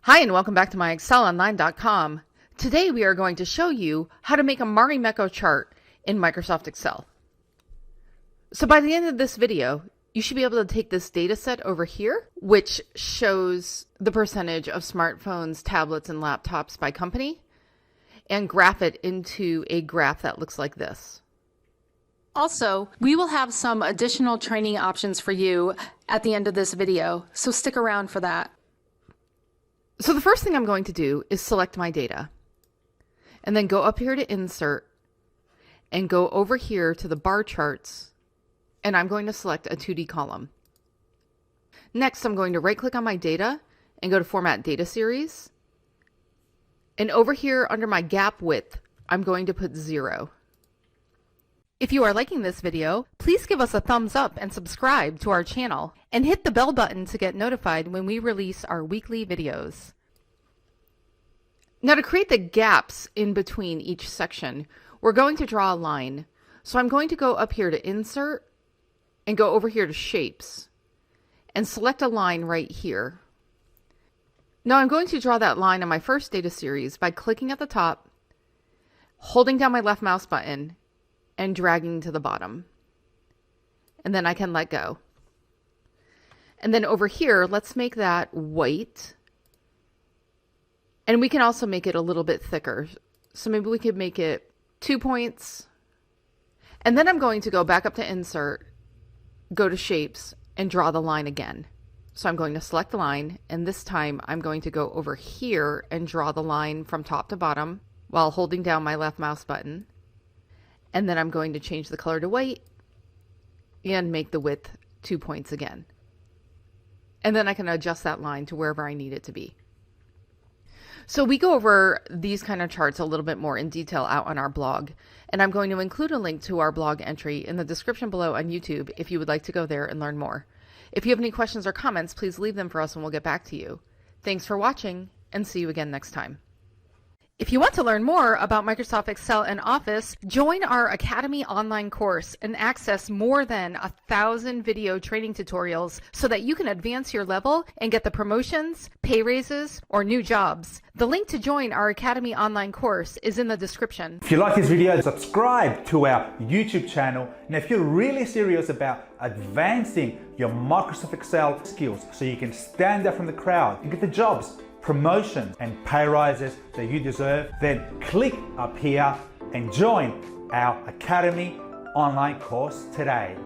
Hi, and welcome back to MyExcelOnline.com. Today we are going to show you how to make a Marimekko chart in Microsoft Excel. So by the end of this video, you should be able to take this data set over here, which shows the percentage of smartphones, tablets, and laptops by company, and graph it into a graph that looks like this. Also, we will have some additional training options for you at the end of this video, so stick around for that. So the first thing I'm going to do is select my data and then go up here to Insert and go over here to the bar charts, and I'm going to select a 2D column. Next, I'm going to right click on my data and go to Format Data Series. And over here under my gap width, I'm going to put 0. If you are liking this video, please give us a thumbs up and subscribe to our channel, and hit the bell button to get notified when we release our weekly videos. Now, to create the gaps in between each section, we're going to draw a line. So I'm going to go up here to Insert and go over here to Shapes and select a line right here. Now I'm going to draw that line on my first data series by clicking at the top, holding down my left mouse button, and dragging to the bottom. And then I can let go. And then over here, let's make that white. And we can also make it a little bit thicker. So maybe we could make it 2 points. And then I'm going to go back up to Insert, go to Shapes, and draw the line again. So I'm going to select the line, and this time I'm going to go over here and draw the line from top to bottom while holding down my left mouse button. And then I'm going to change the color to white and make the width 2 points again. And then I can adjust that line to wherever I need it to be. So we go over these kind of charts a little bit more in detail out on our blog, and I'm going to include a link to our blog entry in the description below on YouTube if you would like to go there and learn more. If you have any questions or comments, please leave them for us and we'll get back to you. Thanks for watching, and see you again next time. If you want to learn more about Microsoft Excel and Office, join our Academy online course and access more than 1,000 video training tutorials so that you can advance your level and get the promotions, pay raises, or new jobs. The link to join our Academy online course is in the description. If you like this video, subscribe to our YouTube channel. And if you're really serious about advancing your Microsoft Excel skills so you can stand out from the crowd and get the jobs, promotions, and pay rises that you deserve, then click up here and join our Academy online course today.